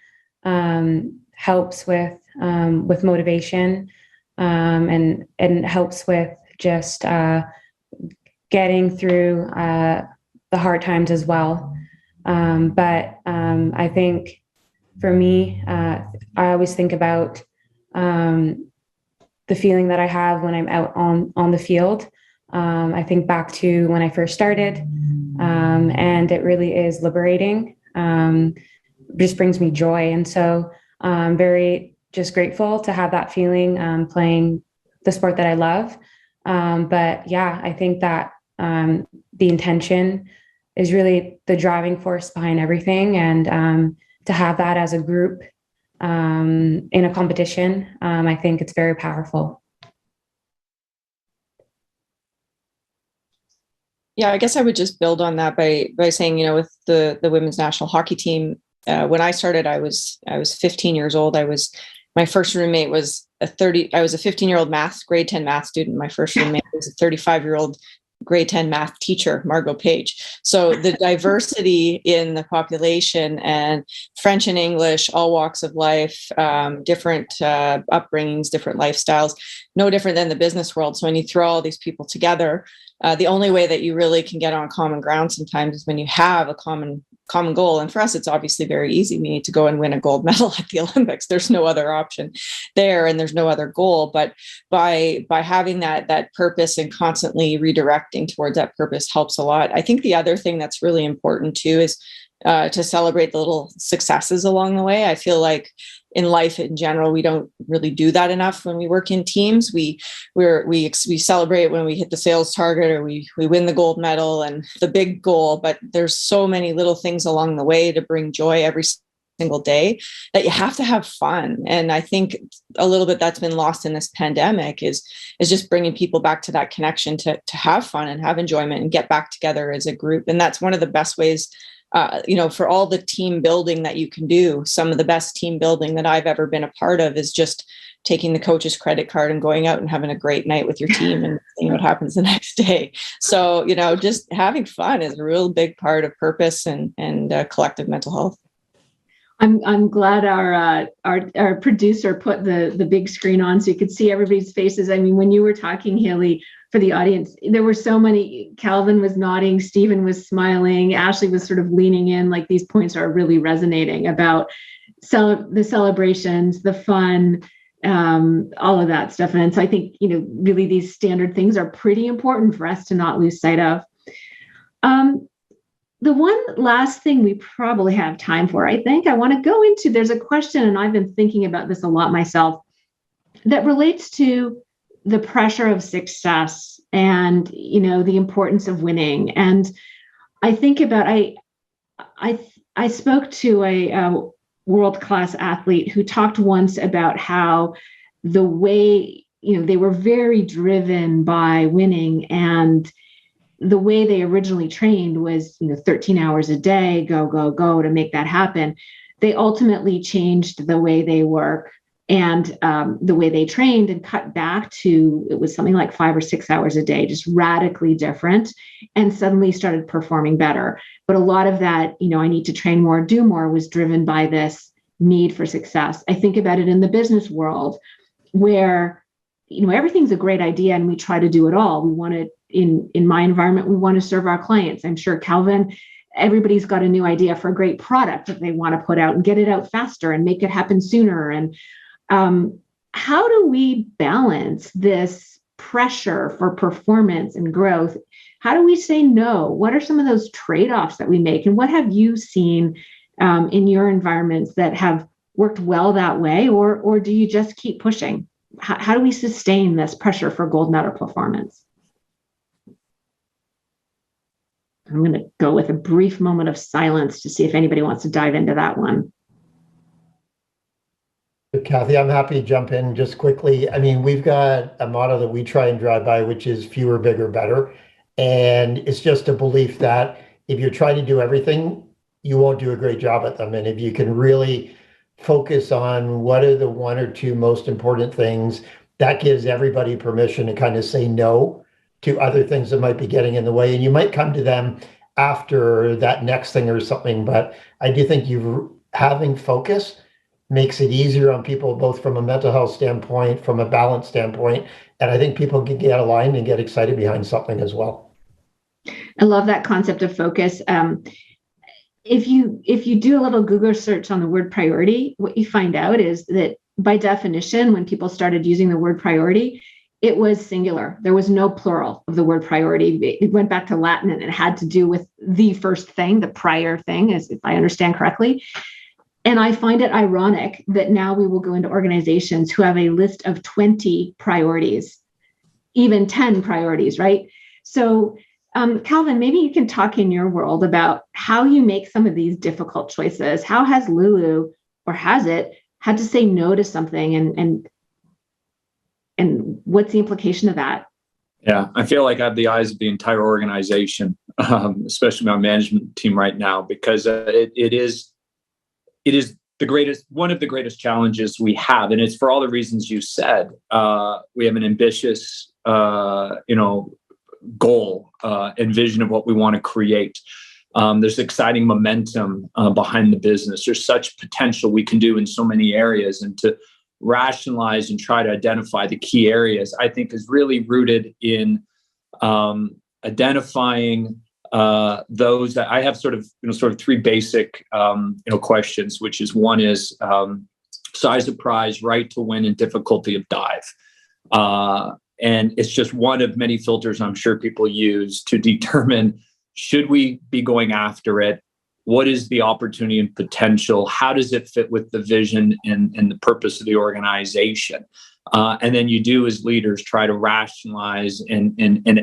helps with motivation, and helps with just getting through the hard times as well. But I think for me, I always think about the feeling that I have when I'm out on the field. I think back to when I first started, and it really is liberating. Just brings me joy. And so I'm very just grateful to have that feeling playing the sport that I love. But yeah, I think that the intention is really the driving force behind everything. And to have that as a group in a competition, I think it's very powerful. Yeah, I guess I would just build on that by saying, with the women's national hockey team, when I started, I was 15 years old. My first roommate was I was a 15-year-old grade 10 math student. My first roommate was a 35-year-old grade 10 math teacher, Margot Page. So the diversity in the population, and French and English, all walks of life, different upbringings, different lifestyles, no different than the business world. So when you throw all these people together, the only way that you really can get on common ground sometimes is when you have a common goal. And for us, it's obviously very easy. We need to go and win a gold medal at the Olympics. There's no other option there, and there's no other goal. But by having that purpose and constantly redirecting towards that purpose helps a lot. I think the other thing that's really important too is to celebrate the little successes along the way. I feel like in life in general, we don't really do that enough when we work in teams. We celebrate when we hit the sales target, or we win the gold medal and the big goal, but there's so many little things along the way to bring joy every single day that you have to have fun. And I think a little bit that's been lost in this pandemic is just bringing people back to that connection to have fun and have enjoyment and get back together as a group. And that's one of the best ways for all the team building that you can do. Some of the best team building that I've ever been a part of is just taking the coach's credit card and going out and having a great night with your team and seeing what happens the next day. So, just having fun is a real big part of purpose and collective mental health. I'm glad our producer put the big screen on so you could see everybody's faces. I mean, when you were talking, Hayley, for the audience, there were so many. Calvin was nodding, Stephen was smiling, Ashley was sort of leaning in, like these points are really resonating about the celebrations, the fun, all of that stuff. And so I think, really these standard things are pretty important for us to not lose sight of. The one last thing we probably have time for, I think I want to go into, there's a question, and I've been thinking about this a lot myself, that relates to the pressure of success and, the importance of winning. And I think about, I spoke to a world-class athlete who talked once about how the way, they were very driven by winning, and the way they originally trained was, 13 hours a day, go, go, go to make that happen. They ultimately changed the way they work and the way they trained and cut back to, it was something like 5 or 6 hours a day, just radically different, and suddenly started performing better. But a lot of that, I need to train more, do more, was driven by this need for success. I think about it in the business world where, everything's a great idea and we try to do it all. We want to, in my environment, we want to serve our clients. I'm sure Calvin, everybody's got a new idea for a great product that they want to put out and get it out faster and make it happen sooner. And how do we balance this pressure for performance and growth? How do we say no? What are some of those trade-offs that we make? And what have you seen in your environments that have worked well that way? Or do you just keep pushing? How do we sustain this pressure for gold medal performance? I'm going to go with a brief moment of silence to see if anybody wants to dive into that one. Kathy, I'm happy to jump in just quickly. I mean, we've got a motto that we try and drive by, which is fewer, bigger, better. And it's just a belief that if you're trying to do everything, you won't do a great job at them. And if you can really focus on what are the 1 or 2 most important things, that gives everybody permission to kind of say no to other things that might be getting in the way. And you might come to them after that next thing or something. But I do think having focus makes it easier on people, both from a mental health standpoint, from a balance standpoint. And I think people can get aligned and get excited behind something as well. I love that concept of focus. If you do a little Google search on the word priority, what you find out is that by definition, when people started using the word priority, it was singular. There was no plural of the word priority. It went back to Latin and it had to do with the first thing, the prior thing, as if I understand correctly. And I find it ironic that now we will go into organizations who have a list of 20 priorities, even 10 priorities, right? So Calvin, maybe you can talk in your world about how you make some of these difficult choices. How has Lulu, or has it, had to say no to something, and what's the implication of that? Yeah, I feel like I have the eyes of the entire organization, especially my management team right now, because it is one of the greatest challenges we have, and it's for all the reasons you said. We have an ambitious, goal and vision of what we want to create. There's exciting momentum behind the business. There's such potential we can do in so many areas, and to rationalize and try to identify the key areas, I think, is really rooted in identifying those that I have sort of 3 basic questions, which is one is size of prize, right to win, and difficulty of dive. And it's just one of many filters I'm sure people use to determine, should we be going after it? What is the opportunity and potential? How does it fit with the vision and the purpose of the organization? And then you do, as leaders, try to rationalize and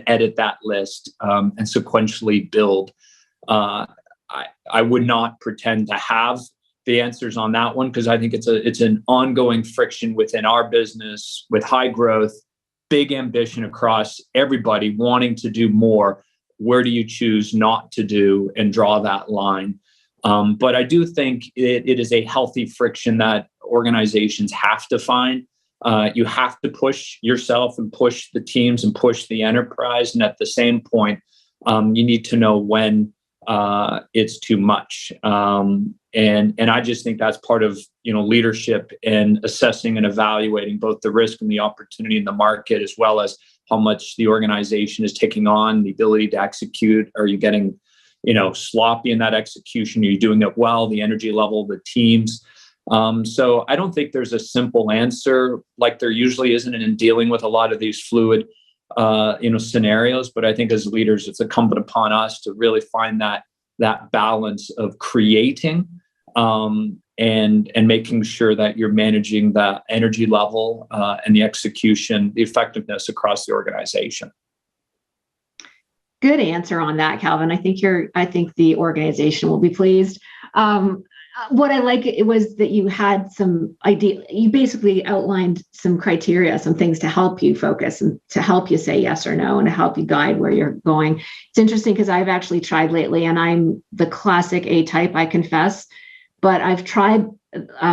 edit that list and sequentially build. I would not pretend to have the answers on that one, because I think it's an ongoing friction within our business with high growth, big ambition across everybody wanting to do more. Where do you choose not to do and draw that line? But I do think it is a healthy friction that organizations have to find. You have to push yourself and push the teams and push the enterprise. And at the same point, you need to know when it's too much. And I just think that's part of leadership and assessing and evaluating both the risk and the opportunity in the market, as well as how much the organization is taking on, the ability to execute. Are you getting sloppy in that execution? Are you doing it well? The energy level of the teams. So I don't think there's a simple answer like there usually isn't in dealing with a lot of these fluid scenarios. But I think as leaders, it's incumbent upon us to really find that balance of creating and making sure that you're managing the energy level and the execution, the effectiveness across the organization. Good answer on that, Calvin. I think the organization will be pleased. What I like it was that you had some idea. You basically outlined some criteria, some things to help you focus and to help you say yes or no and to help you guide where you're going. It's interesting because I've actually tried lately, and I'm the classic A type, I confess, but I've tried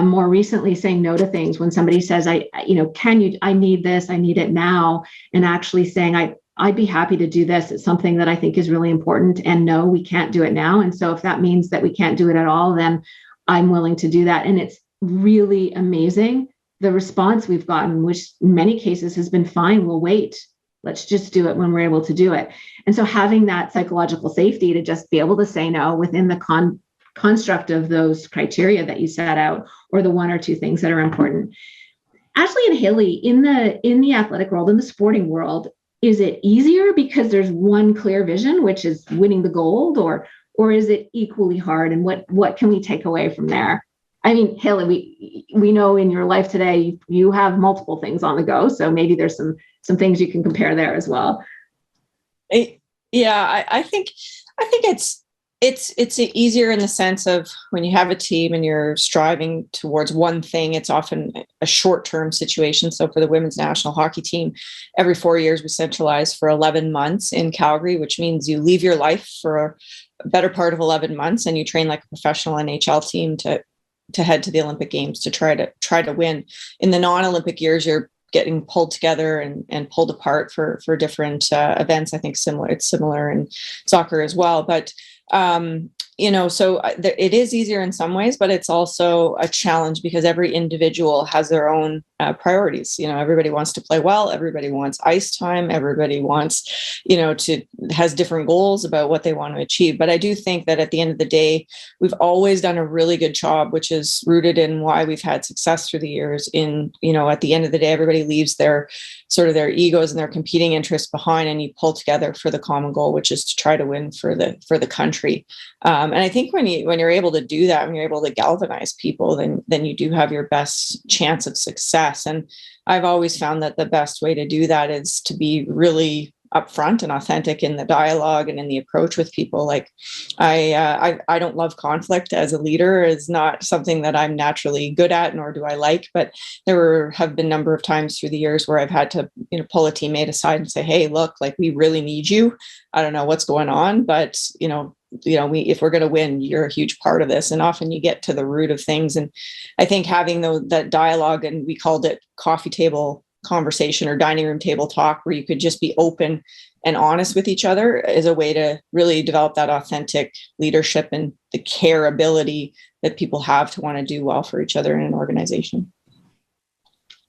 more recently saying no to things when somebody says, I need this, I need it now, and actually saying, I'd be happy to do this. It's something that I think is really important, and no, we can't do it now. And so if that means that we can't do it at all, then I'm willing to do that. And it's really amazing the response we've gotten, which in many cases has been fine. We'll wait. Let's just do it when we're able to do it. And so having that psychological safety to just be able to say no within the construct of those criteria that you set out, or the one or two things that are important. Ashley and Hayley, in the athletic world, in the sporting world, is it easier because there's one clear vision, which is winning the gold, or is it equally hard? And what can we take away from there? I mean, Hayley, we know in your life today, you have multiple things on the go. So maybe there's some things you can compare there as well. Yeah, I think it's easier in the sense of when you have a team and you're striving towards one thing, it's often a short-term situation. So for the women's national hockey team, every 4 years we centralize for 11 months in Calgary, which means you leave your life for a better part of 11 months and you train like a professional NHL team to head to the Olympic Games to try to win. In the non-Olympic years, you're getting pulled together and pulled apart for different events. I think it's similar in soccer as well. But so it is easier in some ways, but it's also a challenge because every individual has their own priorities. Everybody wants to play well. Everybody wants ice time. Everybody wants, has different goals about what they want to achieve. But I do think that at the end of the day, we've always done a really good job, which is rooted in why we've had success through the years in, at the end of the day, everybody leaves their egos and their competing interests behind, and you pull together for the common goal, which is to try to win for the country. And I think when you're able to do that, when you're able to galvanize people, then you do have your best chance of success. And I've always found that the best way to do that is to be really upfront and authentic in the dialogue and in the approach with people. Like I don't love conflict as a leader. Is not something that I'm naturally good at, nor do I like. But there have been a number of times through the years where I've had to, pull a teammate aside and say, "Hey, look, like we really need you. I don't know what's going on, but if we're going to win, you're a huge part of this." And often you get to the root of things. And I think having that dialogue, and we called it coffee table conversation or dining room table talk, where you could just be open and honest with each other, is a way to really develop that authentic leadership and the care ability that people have to want to do well for each other in an organization.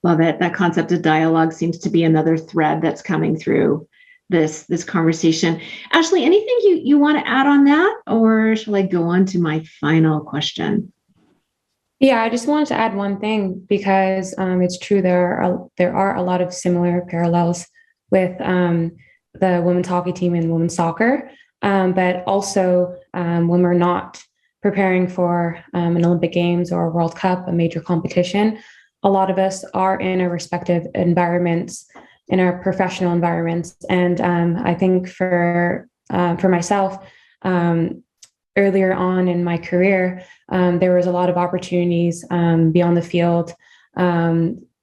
Love it. That concept of dialogue seems to be another thread that's coming through this conversation. Ashley, anything you want to add on that, or shall I go on to my final question? Yeah, I just wanted to add one thing because it's true there are a lot of similar parallels with the women's hockey team and women's soccer, but also when we're not preparing for an Olympic Games or a World Cup, a major competition, a lot of us are in our respective environments, in our professional environments, and I think for myself. Earlier on in my career, there was a lot of opportunities beyond the field,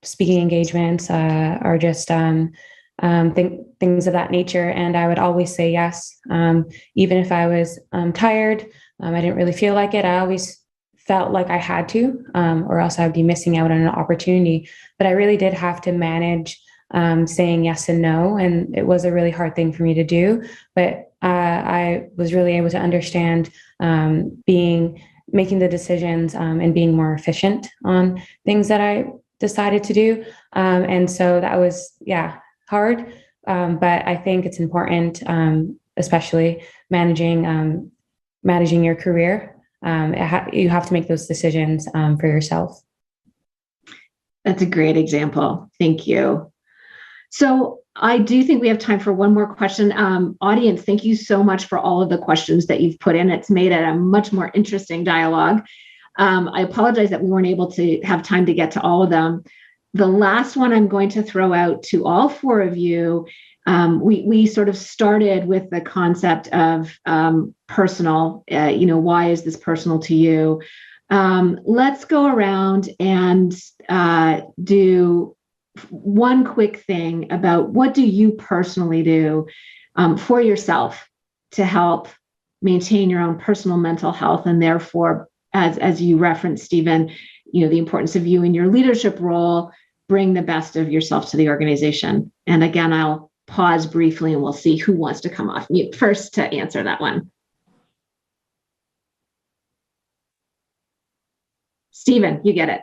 speaking engagements, or just things of that nature. And I would always say yes, even if I was tired. I didn't really feel like it. I always felt like I had to, or else I would be missing out on an opportunity. But I really did have to manage saying yes and no. And it was a really hard thing for me to do. But I was really able to understand making the decisions and being more efficient on things that I decided to do. And so that was, hard. But I think it's important, especially managing your career. You have to make those decisions for yourself. That's a great example. Thank you. So I do think we have time for one more question. Audience, thank you so much for all of the questions that you've put in. It's made it a much more interesting dialogue. I apologize that we weren't able to have time to get to all of them. The last one I'm going to throw out to all four of you we sort of started with the concept of personal, why is this personal to you? Let's go around and do one quick thing about what do you personally do for yourself to help maintain your own personal mental health, and therefore, as you referenced, Stephen, the importance of you in your leadership role, bring the best of yourself to the organization. And again, I'll pause briefly and we'll see who wants to come off mute first to answer that one. Stephen, you get it.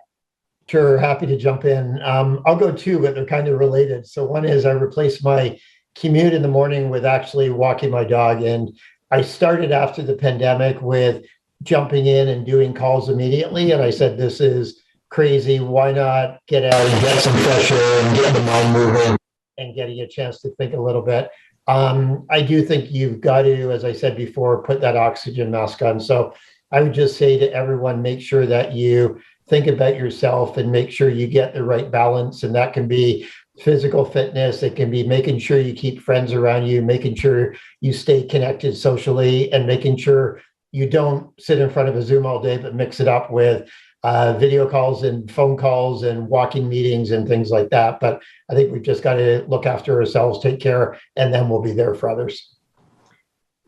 Sure, happy to jump in. I'll go two, but they're kind of related. So one is I replaced my commute in the morning with actually walking my dog. And I started after the pandemic with jumping in and doing calls immediately. And I said, this is crazy. Why not get out and get some fresh air and get the mind moving and getting a chance to think a little bit. I do think you've got to, as I said before, put that oxygen mask on. So I would just say to everyone, make sure that you think about yourself and make sure you get the right balance. And that can be physical fitness. It can be making sure you keep friends around you, making sure you stay connected socially, and making sure you don't sit in front of a Zoom all day, but mix it up with video calls and phone calls and walking meetings and things like that. But I think we've just got to look after ourselves, take care, and then we'll be there for others.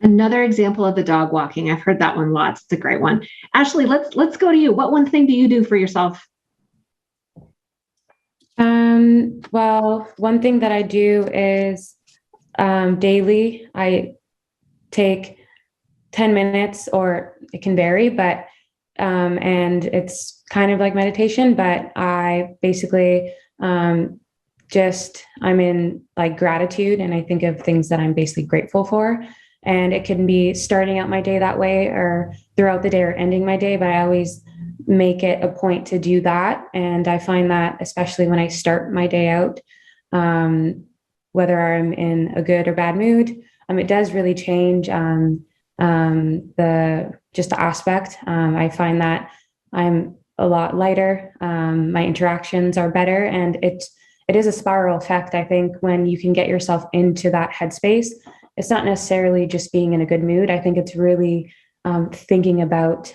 Another example of the dog walking. I've heard that one lots. It's a great one. Ashley, let's go to you. What one thing do you do for yourself? Well, one thing that I do is daily, I take 10 minutes, or it can vary, but and it's kind of like meditation, but I basically I'm in like gratitude, and I think of things that I'm basically grateful for. And it can be starting out my day that way, or throughout the day, or ending my day, but I always make it a point to do that. And I find that especially when I start my day out, whether I'm in a good or bad mood, it does really change the aspect. I find that I'm a lot lighter. My interactions are better, and it is a spiral effect. I think when you can get yourself into that headspace, it's not necessarily just being in a good mood. I think it's really thinking about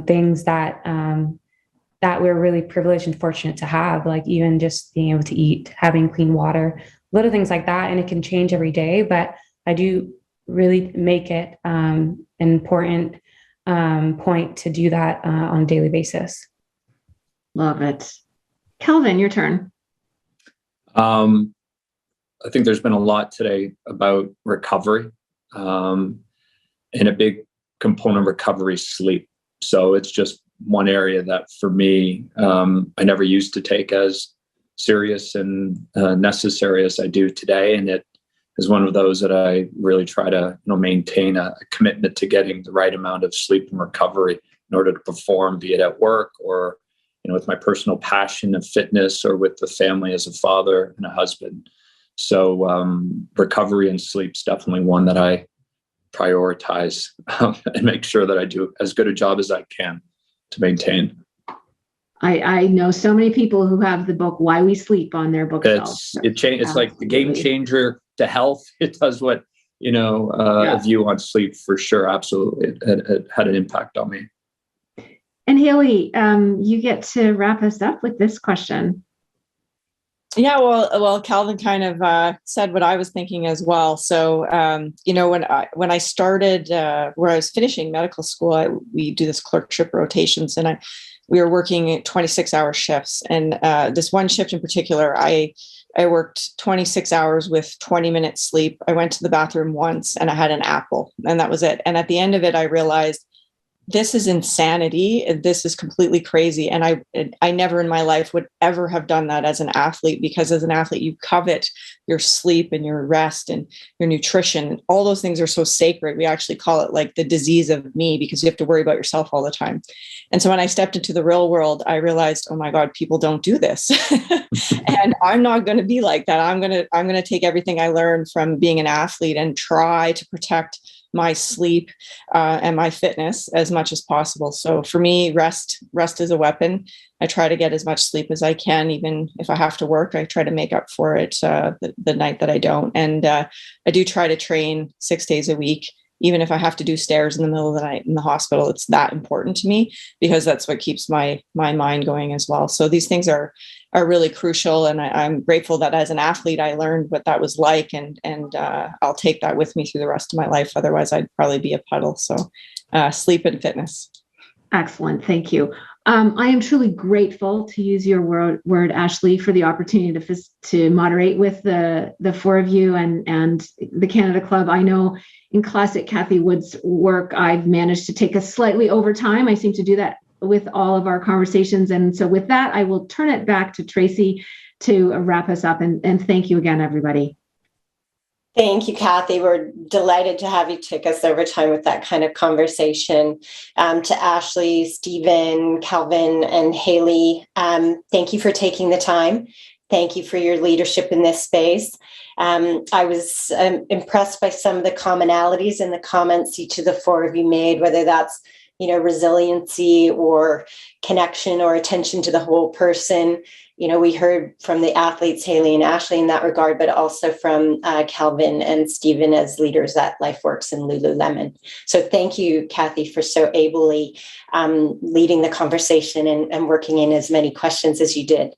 things that we're really privileged and fortunate to have, like even just being able to eat, having clean water, little things like that. And it can change every day, but I do really make it an important point to do that on a daily basis. Love it. Calvin, your turn. I think there's been a lot today about recovery, and a big component of recovery is sleep. So it's just one area that for me, I never used to take as serious and necessary as I do today. And it is one of those that I really try to maintain a commitment to getting the right amount of sleep and recovery in order to perform, be it at work or with my personal passion of fitness, or with the family as a father and a husband. So recovery and sleep is definitely one that I prioritize and make sure that I do as good a job as I can to maintain. I know so many people who have the book "Why We Sleep" on their bookshelf. It's like the game changer to health. It does what a view on sleep for sure. Absolutely, it had an impact on me. And Hayley, you get to wrap us up with this question. Yeah, well, Calvin kind of said what I was thinking as well. So, when I started, where I was finishing medical school, we do this clerkship rotations, and we were working 26-hour shifts. And this one shift in particular, I worked 26 hours with 20 minutes sleep. I went to the bathroom once, and I had an apple, and that was it. And at the end of it, I realized, this is insanity. This is completely crazy. And I never in my life would ever have done that as an athlete, because as an athlete, you covet your sleep and your rest and your nutrition. All those things are so sacred. We actually call it like the disease of me, because you have to worry about yourself all the time. And so when I stepped into the real world, I realized, oh my God, people don't do this. And I'm not going to be like that. I'm going to take everything I learned from being an athlete and try to protect my sleep and my fitness as much as possible. So for me, rest is a weapon. I try to get as much sleep as I can, even if I have to work. I try to make up for it the night that I don't. And I do try to train 6 days a week, even if I have to do stairs in the middle of the night in the hospital. It's that important to me because that's what keeps my mind going as well. So these things are really crucial. And I'm grateful that as an athlete, I learned what that was like. And I'll take that with me through the rest of my life. Otherwise, I'd probably be a puddle. So sleep and fitness. Excellent. Thank you. I am truly grateful, to use your word, Ashley, for the opportunity to moderate with the four of you and the Canada Club. I know in classic Kathy Wood's work, I've managed to take us slightly over time. I seem to do that with all of our conversations. And so with that, I will turn it back to Tracy to wrap us up. And thank you again, everybody. Thank you, Kathy. We're delighted to have you take us over time with that kind of conversation. To Ashley, Stephen, Calvin, and Hayley, thank you for taking the time. Thank you for your leadership in this space. I was impressed by some of the commonalities in the comments each of the four of you made, whether that's resiliency or connection or attention to the whole person. We heard from the athletes, Hayley and Ashley, in that regard, but also from Calvin and Stephen as leaders at LifeWorks and Lululemon. So thank you, Kathy, for so ably leading the conversation and working in as many questions as you did.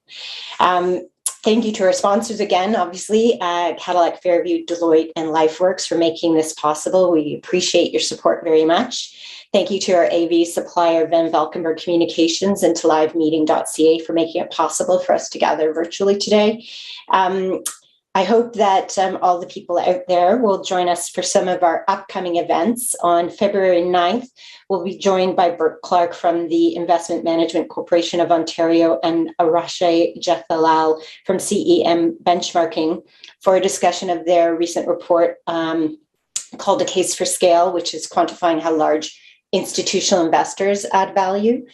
Thank you to our sponsors again, obviously, Cadillac Fairview, Deloitte, and LifeWorks for making this possible. We appreciate your support very much. Thank you to our AV supplier, Van Valkenburg Communications, and to livemeeting.ca for making it possible for us to gather virtually today. I hope that all the people out there will join us for some of our upcoming events. On February 9th, we'll be joined by Bert Clark from the Investment Management Corporation of Ontario and Arashi Jethalal from CEM Benchmarking for a discussion of their recent report called A Case for Scale, which is quantifying how large institutional investors add value.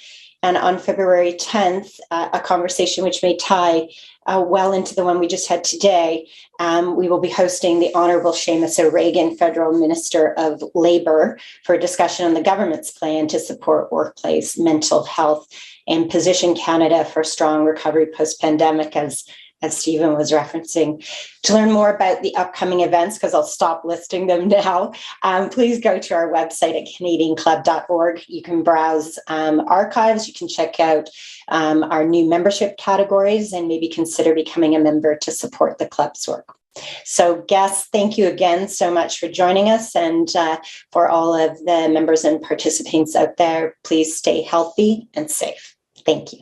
And on February 10th, a conversation which may tie well into the one we just had today, we will be hosting the Honorable Seamus O'Regan, Federal Minister of Labour, for a discussion on the government's plan to support workplace mental health and position Canada for strong recovery post-pandemic, as Stephen was referencing. To learn more about the upcoming events, because I'll stop listing them now, please go to our website at canadianclub.org. You can browse archives, you can check out our new membership categories, and maybe consider becoming a member to support the club's work. So guests, thank you again so much for joining us, and for all of the members and participants out there, please stay healthy and safe. Thank you.